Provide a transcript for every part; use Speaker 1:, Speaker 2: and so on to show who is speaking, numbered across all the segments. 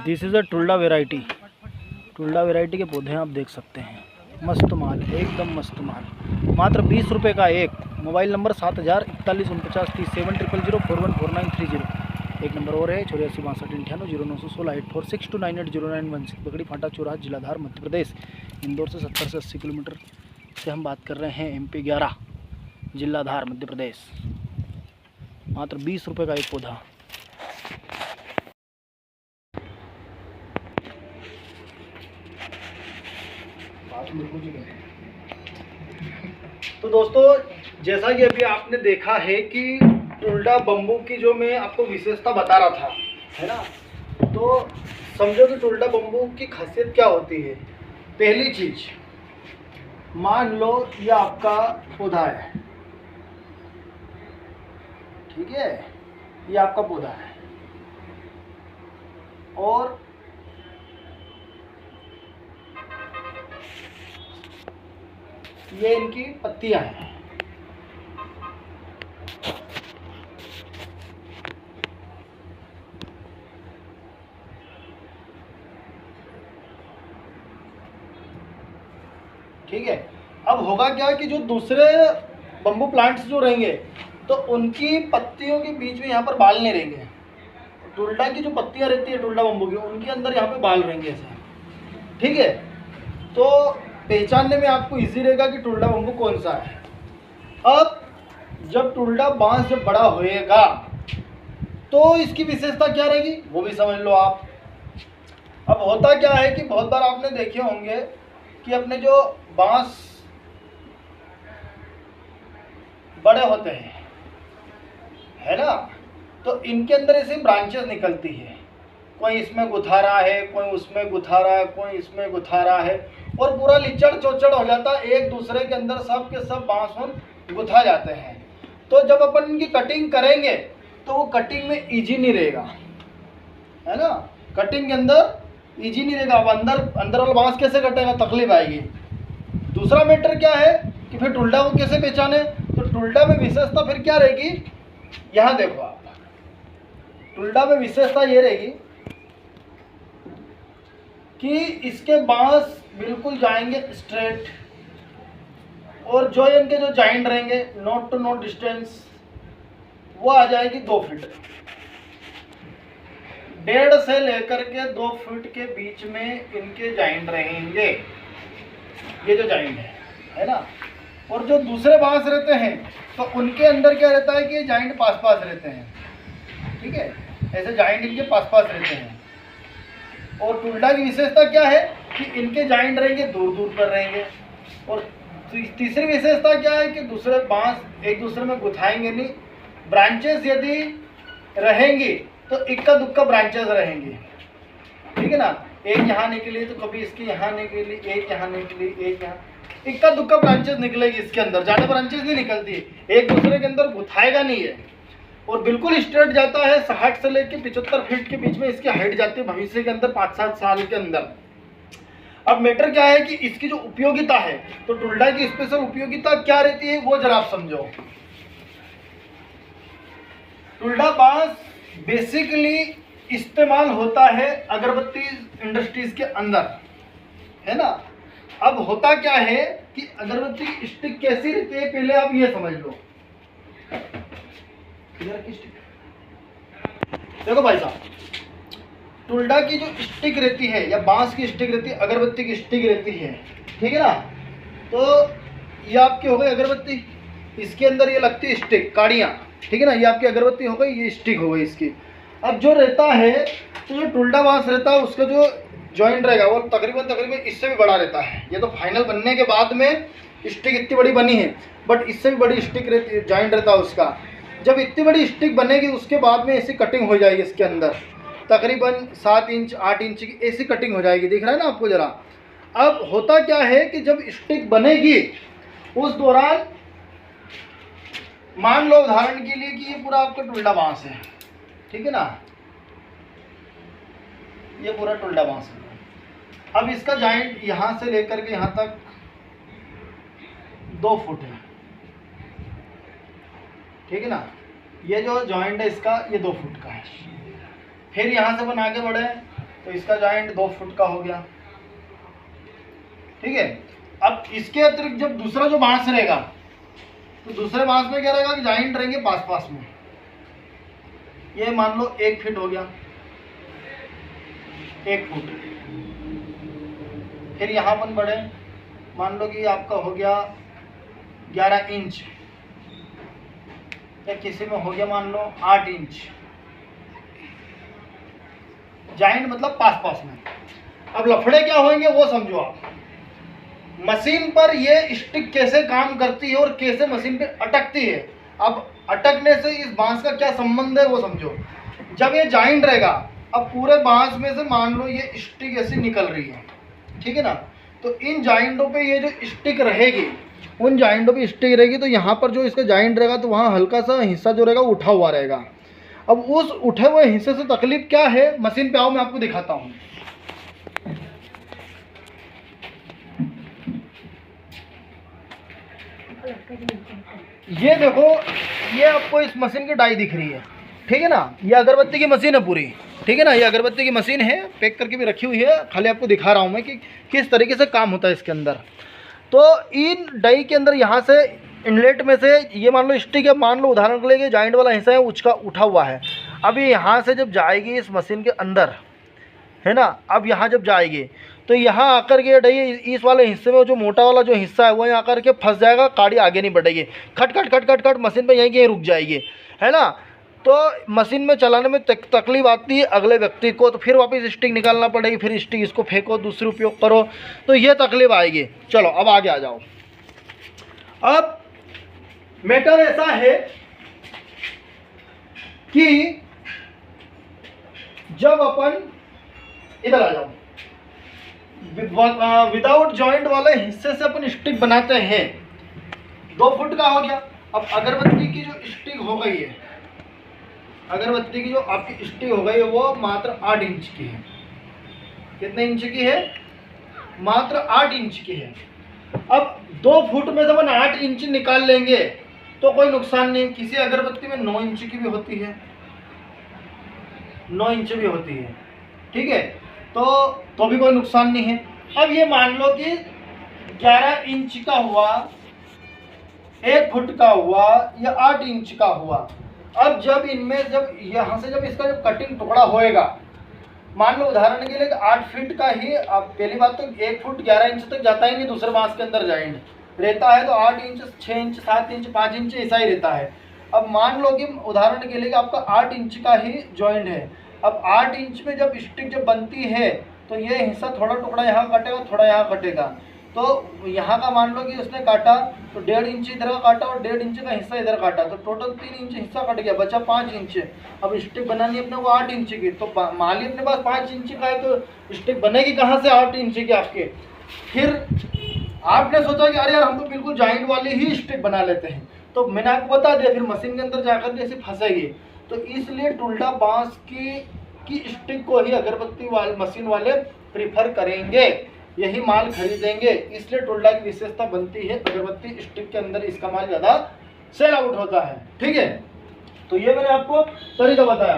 Speaker 1: This is a tulda variety. Tulda variety के पौधे आप देख सकते हैं। मस्त माल, एकदम मस्त माल। मात्र 20 रुपये का एक। Mobile number 70414930 7000414930। एक नंबर और है 846298 0962846298091। बगड़ी फाटा चौराहा, जिलाधार, मध्य प्रदेश। इंदौर से 70 से 80 किलोमीटर से हम बात कर रहे हैं। MP 11, जिलाधार, मध्य प्रदेश। मात्र 20 रुपये का एक पौधा। तो दोस्तों, जैसा कि अभी आपने देखा है कि टुल्डा बम्बू की जो मैं आपको विशेषता बता रहा था, है ना, तो समझो कि टुल्डा बम्बू की खासियत क्या होती है। पहली चीज, मान लो ये आपका पौधा है, ठीक है, ये आपका पौधा है और ये इनकी पत्तियां हैं। ठीक है। अब होगा क्या कि जो दूसरे बम्बू प्लांट्स जो रहेंगे तो उनकी पत्तियों के बीच में यहाँ पर बाल नहीं रहेंगे। टुल्डा की जो पत्तियां रहती है टुल्डा बम्बू की, उनके अंदर यहाँ पे बाल रहेंगे ऐसे, ठीक है। तो पहचानने में आपको इजी रहेगा कि टुल्डा बम्बू कौन सा है। अब जब टुल्डा बांस जब बड़ा होएगा तो इसकी विशेषता क्या रहेगी वो भी समझ लो आप। अब होता क्या है कि बहुत बार आपने देखे होंगे कि अपने जो बांस बड़े होते हैं, है ना, तो इनके अंदर ऐसे ब्रांचेस निकलती है। कोई इसमें गुथा रहा है, कोई उसमें गुथा रहा है, कोई इसमें गुथा रहा है और पूरा लिचड़ चोचड़ हो जाता है। एक दूसरे के अंदर सब के सब बांस गुथा जाते हैं। तो जब अपन इनकी कटिंग करेंगे तो वो कटिंग में इजी नहीं रहेगा, है ना, कटिंग के अंदर इजी नहीं रहेगा। अब अंदर वाला बांस कैसे कटेगा, तकलीफ आएगी। दूसरा मैटर क्या है कि फिर टुल्डा को कैसे पहचाने। तो टुल्डा में विशेषता फिर क्या रहेगी, यहाँ देखो आप, टुल्डा में विशेषता ये रहेगी कि इसके बांस बिल्कुल जाएंगे स्ट्रेट और जो इनके जो जॉइंट रहेंगे नोट टू नोट डिस्टेंस वो आ जाएगी 2 फीट। 1.5 से लेकर के 2 फीट के बीच में इनके जॉइंट रहेंगे, ये जो जॉइंट है ना। और जो दूसरे बांस रहते हैं तो उनके अंदर क्या रहता है कि ये जॉइंट पास पास रहते हैं, ठीक है, ऐसे जॉइंट इनके पास पास रहते हैं। और टुल्डा की विशेषता क्या है कि इनके जॉइंट रहेंगे दूर दूर पर रहेंगे। और तीसरी विशेषता क्या है कि दूसरे बांस एक दूसरे में गुथाएंगे नहीं। ब्रांचेस यदि रहेंगी तो इक्का दुक्का ब्रांचेस रहेंगी, ठीक है ना। एक यहाँ निकली तो कभी इसकी यहाँ निकली, एक यहाँ निकली, एक यहाँ, इक्का दुक्का ब्रांचेस निकलेगी इसके अंदर, ज़्यादा ब्रांचेस नहीं निकलती, एक दूसरे के अंदर गुथाएगा नहीं है। और बिल्कुल स्ट्रेट जाता है। 60 से लेकर 75 फीट के बीच में इसकी हाइट जाती है भविष्य के अंदर 5-7 साल के अंदर। अब मैटर क्या है कि इसकी जो उपयोगिता है, तो टुल्डा की स्पेशल उपयोगिता क्या रहती है वो जरा आप समझो। टुल्डा बांस बेसिकली इस्तेमाल होता है अगरबत्ती इंडस्ट्रीज के अंदर, है ना। अब होता क्या है कि अगरबत्ती की स्टिक कैसी रहती है पहले आप ये समझ लो। देखो भाई साहब, टुल्डा की जो स्टिक रहती है या बांस की स्टिक रहती है, अगरबत्ती की स्टिक रहती है, ठीक है ना। तो ये आपकी हो गई अगरबत्ती, इसके अंदर ये लगती है स्टिक, काड़ियाँ, ठीक है ना। ये आपकी अगरबत्ती हो गई, ये स्टिक हो गई इसकी। अब जो रहता है तो जो टुल्डा बांस रहता है उसका जो जॉइंट रहेगा वो तकरीबन इससे भी बड़ा रहता है। ये तो फाइनल बनने के बाद में स्टिक इतनी बड़ी बनी है, बट इससे भी बड़ी स्टिक रहती है, जॉइंट रहता है उसका। जब इतनी बड़ी स्टिक बनेगी उसके बाद में ऐसी कटिंग हो जाएगी इसके अंदर, तकरीबन 7 इंच 8 इंच की ऐसी कटिंग हो जाएगी, दिख रहा है ना आपको ज़रा। अब होता क्या है कि जब स्टिक बनेगी उस दौरान मान लो उदाहरण के लिए कि ये पूरा आपका टुल्डा बांस है, ठीक है ना, ये पूरा टुल्डा बांस है। अब इसका जॉइंट यहाँ से लेकर के यहाँ तक 2 फुट है, ठीक है ना। ये जो जॉइंट है इसका ये 2 फुट का है। फिर यहाँ से अपन आगे बढ़े तो इसका जॉइंट 2 फुट का हो गया। ठीक है, अब इसके अतिरिक्त जब दूसरा जो बांस रहेगा तो दूसरे बांस में क्या रहेगा कि जॉइंट रहेंगे पास पास में। ये मान लो 1 फीट हो गया, 1 फुट। फिर यहाँ अपन बढ़े, मान लो कि आपका हो गया 11 इंच, या किसी में हो गया मान लो 8 इंच। जॉइंट मतलब पास पास में। अब लफड़े क्या होंगे वो समझो आप। मशीन पर ये स्टिक कैसे काम करती है और कैसे मशीन पे अटकती है। अब अटकने से इस बांस का क्या संबंध है वो समझो। जब ये जॉइंट रहेगा, अब पूरे बांस में से मान लो ये स्टिक ऐसी निकल रही है, ठीक है ना, तो इन जॉइंटों पे ये जो स्टिक रहेगी, उन जॉइंटों पे स्टिक रहेगी, तो यहाँ पर जो इसका जॉइंट रहेगा तो वहाँ हल्का सा हिस्सा जो रहेगा उठा हुआ रहेगा। अब उस उठे हुए हिस्से से तकलीफ क्या है, मशीन पे आओ मैं आपको दिखाता हूँ। ये देखो, ये आपको इस मशीन की डाई दिख रही है, ठीक है ना, ये अगरबत्ती की मशीन है पूरी, ठीक है ना, ये अगरबत्ती की मशीन है, पैक करके भी रखी हुई है, खाली आपको दिखा रहा हूँ मैं कि किस तरीके से काम होता है इसके अंदर। तो इन डाई के अंदर यहाँ से इनलेट में से ये मान लो स्टिक है, मान लो उदाहरण के लिए जॉइंट वाला हिस्सा है उसका उठा हुआ है। अभी यहाँ से जब जाएगी इस मशीन के अंदर, है ना, अब यहाँ जब जाएगी तो यहाँ आकर के डाई इस वाले हिस्से में जो मोटा वाला जो हिस्सा है वो यहाँ आकर के फंस जाएगा, गाड़ी आगे नहीं बढ़ेगी, खट खट खट खट खट मशीन पे यहीं के रुक जाएगी, है ना। तो मशीन में चलाने में तकलीफ आती है अगले व्यक्ति को, तो फिर वापस स्टिक निकालना पड़ेगी, फिर स्टिक इसको फेंको, दूसरी उपयोग करो, तो ये तकलीफ आएगी। चलो अब आगे आ जाओ। अब मैटर ऐसा है कि जब अपन इधर आ जाओ, विदाउट जॉइंट वाले हिस्से से अपन स्टिक बनाते हैं, 2 फुट का हो गया। अब अगरबत्ती की जो स्टिक हो गई है, अगरबत्ती की जो आपकी स्टिक हो गई है वो मात्र 8 इंच की है। कितने इंच की है? मात्र 8 इंच की है। अब 2 फुट में जब अपन 8 इंच निकाल लेंगे तो कोई नुकसान नहीं। किसी अगरबत्ती में 9 इंच की भी होती है, 9 इंच भी होती है, ठीक है, तो भी कोई नुकसान नहीं है। अब ये मान लो कि 11 इंच का हुआ, 1 फुट का हुआ या 8 इंच का हुआ। अब जब इनमें जब यहाँ से जब इसका जब कटिंग टुकड़ा होएगा, मान लो उदाहरण के लिए 8 फीट का ही, अब पहली बात तो 1 फुट 11 इंच तक जाता ही नहीं, दूसरे बांस के अंदर जॉइंट रहता है तो 8 इंच 6 इंच 7 इंच 5 इंच ऐसा ही रहता है। अब मान लो कि उदाहरण के लिए आपका 8 इंच का ही जॉइंट है। अब 8 इंच में जब स्टिक जब बनती है तो ये हिस्सा थोड़ा टुकड़ा यहाँ कटेगा, थोड़ा यहाँ कटेगा, तो यहाँ का मान लो कि उसने काटा तो 1.5 इंच इधर का काटा और 1.5 इंच का हिस्सा इधर काटा, तो टोटल 3 इंच हिस्सा कट गया, बचा 5 इंच। अब स्टिक बनानी अपने को 8 इंच की, तो मान ली अपने पास 5 इंच का है तो स्टिक बनेगी कहाँ से 8 इंच की आपके। फिर आपने सोचा कि अरे यार हम तो बिल्कुल जॉइंट वाली ही स्टिक बना लेते हैं, तो मैंने आपको बता दिया, फिर मशीन के अंदर जाकर के ऐसे फंसेगी। तो इसलिए टुल्डा बांस की स्टिक को ही अगरबत्ती वाले मशीन वाले प्रीफर करेंगे, यही माल खरीदेंगे, इसलिए टुल्डा की विशेषता बनती है अगरबत्ती स्टिक के अंदर इसका माल ज़्यादा सेल आउट होता है, ठीक है। तो ये मैंने आपको तरीका बताया।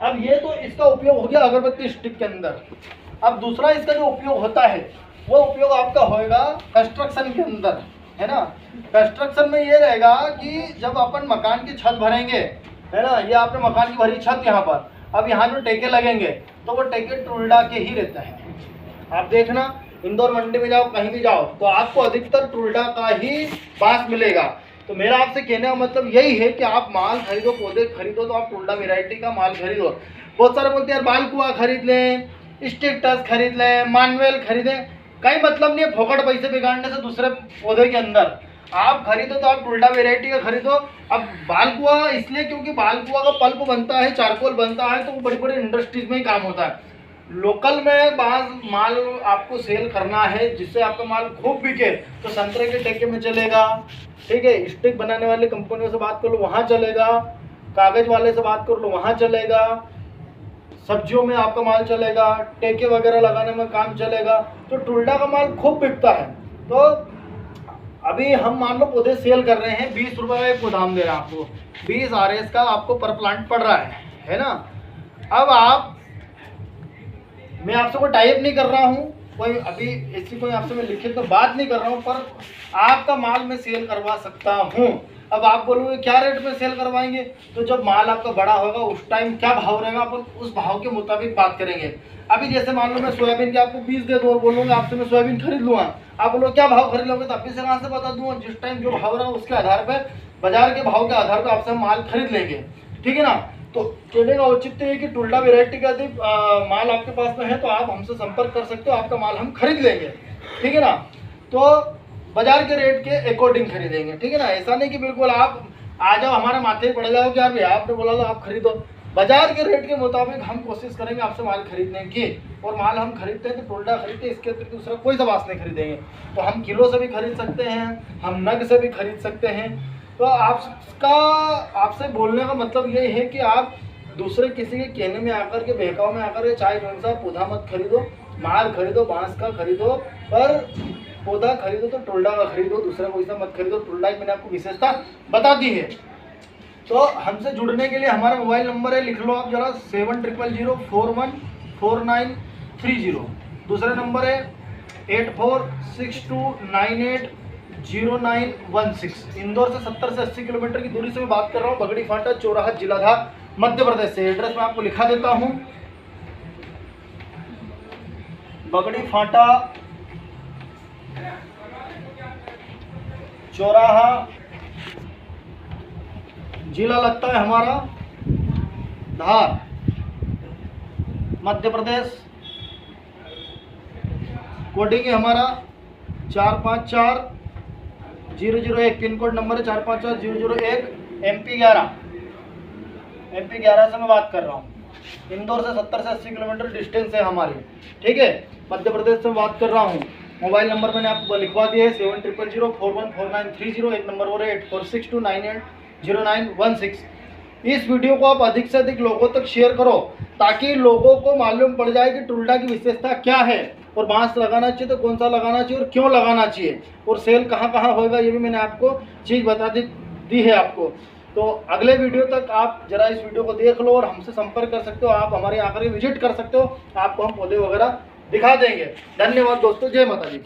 Speaker 1: अब ये तो इसका उपयोग हो गया अगरबत्ती स्टिक के अंदर। अब दूसरा इसका जो उपयोग होता है वो उपयोग आपका होएगा कंस्ट्रक्शन के अंदर, है ना। कंस्ट्रक्शन में ये रहेगा कि जब अपन मकान की छत भरेंगे, है ना, ये आपने मकान की भरी छत यहाँ पर, अब यहाँ जो टेके लगेंगे तो वो टेके टुल्डा के ही रहते हैं। आप देखना इंदौर मंडी में जाओ, कहीं भी जाओ, तो आपको अधिकतर टुल्डा का ही बांस मिलेगा। तो मेरा आपसे कहने का मतलब यही है कि आप माल खरीदो, पौधे खरीदो, तो आप टुल्डा वेराइटी का माल खरीदो। बहुत सारे बोलते हैं यार बाल कुआ खरीद लें, स्टिक टच खरीद लें, मानवेल खरीदें, कहीं मतलब नहीं है फोकट पैसे बिगाड़ने से दूसरे पौधे के अंदर। आप खरीदो तो आप टुल्डा वेराइटी का खरीदो। अब बाल कुआ इसलिए क्योंकि बाल कुआ का पल्प बनता है, चारकोल बनता है, तो वो बड़ी बड़ी इंडस्ट्रीज में ही काम होता है। लोकल में बांस माल आपको सेल करना है जिससे आपका माल खूब बिके, तो संतरे के ठेके में चलेगा, ठीक है, स्टिक बनाने वाली कंपनियों से बात कर लो वहाँ चलेगा, कागज वाले से बात कर लो वहाँ चलेगा, सब्जियों में आपका माल चलेगा, टेके वगैरह लगाने में काम चलेगा, तो टुल्डा का माल खूब बिकता है। तो अभी हम मान लो पौधे सेल कर रहे हैं, 20 रुपये का एक गोदाम दे रहे हैं आपको, 20 RS का आपको पर प्लांट पड़ रहा है ना। अब आप मैं आपसे कोई टाइप नहीं कर रहा हूँ, कोई अभी ऐसी कोई आपसे मैं लिखित तो बात नहीं कर रहा हूँ, पर आपका माल मैं सेल करवा सकता हूँ। अब आप बोलोगे क्या रेट में सेल करवाएंगे, तो जब माल आपका बड़ा होगा उस टाइम क्या भाव रहेगा, अपन उस भाव के मुताबिक बात करेंगे। अभी जैसे मान लो मैं सोयाबीन के आपको 20 दे दूँ और बोलूँगा आपसे मैं सोयाबीन खरीद लूँगा, आप बोलो क्या भाव खरीद लोगे, तो अभी से कहाँ से बता दूँगा, जिस टाइम जो भाव रहा उसके आधार पर, बाजार के भाव के आधार पर आपसे हम माल खरीद लेंगे, ठीक है ना। तो कहने का औचित्य है कि टुल्डा वेराइटी का यदि माल आपके पास में है तो आप हमसे संपर्क कर सकते हो, आपका माल हम खरीद लेंगे, ठीक है ना। तो बाजार के रेट के अकॉर्डिंग खरीदेंगे, ठीक है ना। ऐसा नहीं कि बिल्कुल आप आ जाओ हमारे माथे पड़ जाओ कि यार भैया आपने बोला था आप खरीदो। बाजार के रेट के मुताबिक हम कोशिश करेंगे आपसे माल खरीदने की, और माल हम खरीदते हैं तो टुल्डा खरीदते हैं, इसके अतिरिक्त दूसरा कोई सवास नहीं खरीदेंगे। तो हम किलो से भी खरीद सकते हैं, हम नग से भी खरीद सकते हैं। तो आपसे बोलने का मतलब ये है कि आप दूसरे किसी के कहने में आकर के, बहकाव में आकर के चाय कौन सा पौधा मत खरीदो, माल खरीदो बांस का खरीदो, पर पौधा खरीदो तो टुल्डा का खरीदो, दूसरा कोई सा मत खरीदो। टुल्डा की मैंने आपको विशेषता बता दी है। तो हमसे जुड़ने के लिए हमारा मोबाइल नंबर है, लिख लो आप जरा, 7000414930। दूसरा नंबर है 8462980916। इंदौर से 70 से 80 किलोमीटर की दूरी से मैं बात कर रहा हूँ, बगड़ी फाटा चौराहा जिलाधार मध्य प्रदेश से। एड्रेस मैं आपको लिखा देता हूँ, बगड़ी फाटा चौराहा जिला लगता है हमारा धार, मध्य प्रदेश। कोडिंग है हमारा 454001, पिन कोड नंबर है 454001, MP11 से मैं बात कर रहा हूँ। इंदौर से 70 से 80 किलोमीटर डिस्टेंस है हमारी, ठीक है। मध्य प्रदेश से बात कर रहा हूँ। मोबाइल नंबर मैंने आपको लिखवा दिया है, 7000414930। एक नंबर और है 8462980916। इस वीडियो को आप अधिक से अधिक लोगों तक शेयर करो, ताकि लोगों को मालूम पड़ जाए कि टुल्डा की विशेषता क्या है, और बांस लगाना चाहिए तो कौन सा लगाना चाहिए और क्यों लगाना चाहिए, और सेल कहाँ कहाँ होगा, ये भी मैंने आपको चीज़ बता दी है आपको। तो अगले वीडियो तक आप जरा इस वीडियो को देख लो और हमसे संपर्क कर सकते हो, आप हमारे यहाँ आकर विजिट कर सकते हो, आपको हम पौधे वगैरह दिखा देंगे। धन्यवाद दोस्तों, जय माता दी।